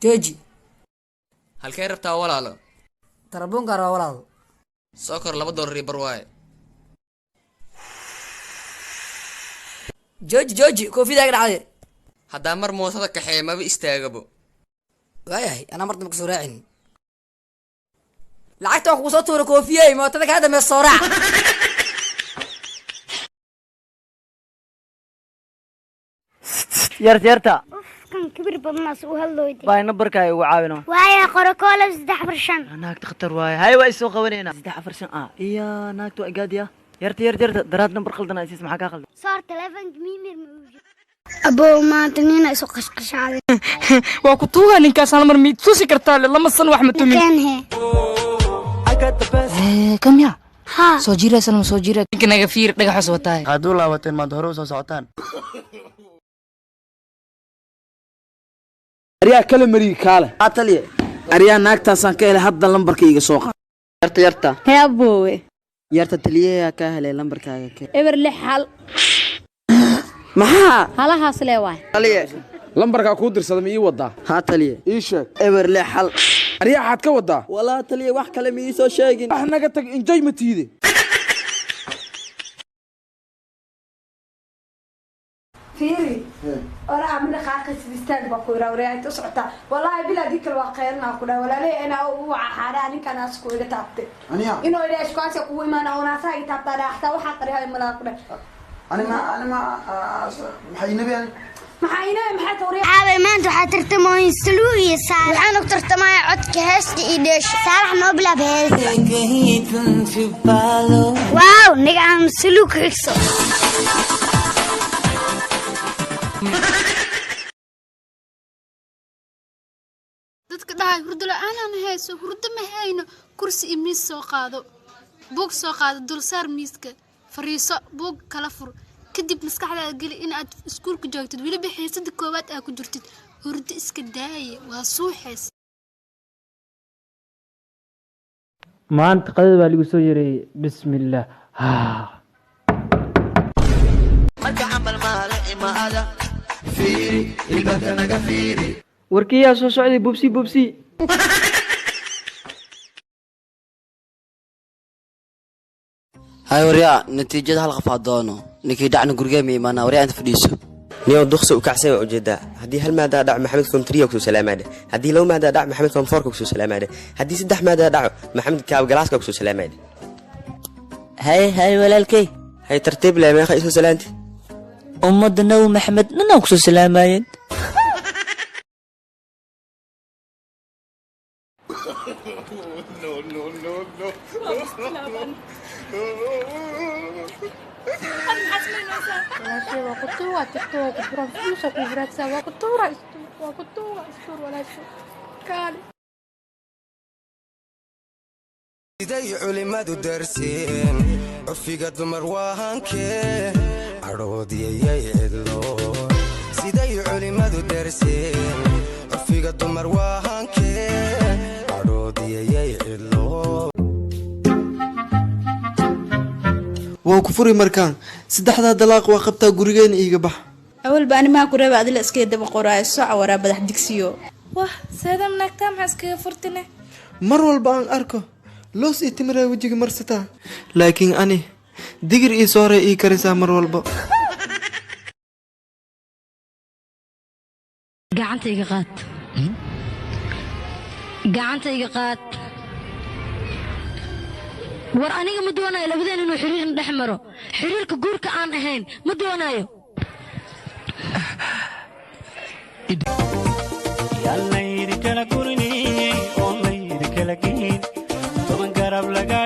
جوجي halkee rabtaa walaalo تربون قرا ولا soo kor $2 bar waaye جوجي كوفي ذاك العادي haddaa mar moosada kaxeeya maba istaagabo واي انا مرت مكسور عين لعقت اخو صوته كوفيه ما تدك هذا من الصراع يرتا كان كبير بالناس وهاللويدي باي نبركاي وعاونو وايا قرقولة صدح فرشان اناك تختار واي هاي واي سو قونينا صدح فرشان يا ناك تو اقاديا يرتا درات نمبر قلدنا اساس maxaa ka qaldan صار تلفن ميمر ابو ما تنينا سو قشقش عليه waa ku tuuga ninkaas hal mar miid suusi kartaa lama san wax ma tumin كان هي kam ya ها soo jiiraysan ma soo jiira naga fiir dhagaxas wataay haduu laabateen maad hore soo socotaan ariyaa kala marii kaale ataliye ariyaa naagtaasaan ka helay hadda lambarkayga soo qaad yarta hee aboowe yarta taliye ka helay lambarkaaga ka eber lix hal maxaa halahaas leewaay taliye lambarkaa kuu dirsada ma ii wadaa ha taliye ii sheeg eber lix hal ariyaa xaad ka wadaa walaa taliye wax kale ma ii soo sheegin wax naga tag enjoy ma tiide فيري أنا عامل خاقة سبستان بقولها ورياض تصعدها والله بلا ذيك الواقعنا كنا ولا لي أنا وحاراني كان أسكو إذا تابت إنه إذا أشكاس يقوي ما أنا وناسا يتابت أنا حتى وحقر هاي الملاقنا أنا ما محينبي أنا محينا محتوري عابي ما انتو حترتموا يستلوه يسار وحانو ترتموا عدك هستي إيديش صالح نوبلا بهيز واو نقعم سلوك إكسو dadka dhahay hurdo la'aan aan hayso hurdo ma hayno kursi iyo miis soo qaado buug soo qaado dulsaar miiska fariiso buug kala fur kadib maskaxdaada geli in aad iskuulka joogtid weliba xiisada koowaad aad ku jirtid hurdo iska daaye waa suuxays maanta qadada baa lagu soo yareeyay bismillaah marka amal maale imaada fiiri ilbaabka naga fiiri warkiyaa soo socday bubsi هاي وريا نتيجة هالقفا دونو نكي دعنا قرقامي مانا وريا أنت فديسو نيو دخسو وكعسي وجدا هدي هل ماذا دع محمد كم تريو كسو سلام عليه هدي لو ماذا دع محمد كم فورك كسو سلام عليه هدي سدح ماذا دع محمد كاب جلاس كسو سلام عليه هاي ولا الكي هاي ترتيب لا ما خيسو سلامتي أمدنا ومحمد ننا كسو سلامين siday culimadu darseen cufiga dumar waahankee cadhoodiyayay cidlo siday culimadu darseen cufiga dumar waahankee cadhoodiyayay cidlo waa ku furi markaan saddexda dalaaq waa qabtaa gurigeena iiga bax awal baan ma ku reebay adila iska daba qoraay soo wara badax digsiyo wah seedam nagtaa maxaa iskaga furtine mar walba aan arko loos ii timiray wajiga marsataa laakiin ani digir ii soo ii karisaa mar walba gacantayga qaad war aniga ma doonayo labadeen inuu xiriir dhex maro xiriirka guurka aan ahayn ma doonayo yalla yiri kala gurni oo la yiri kala giin toban garab laga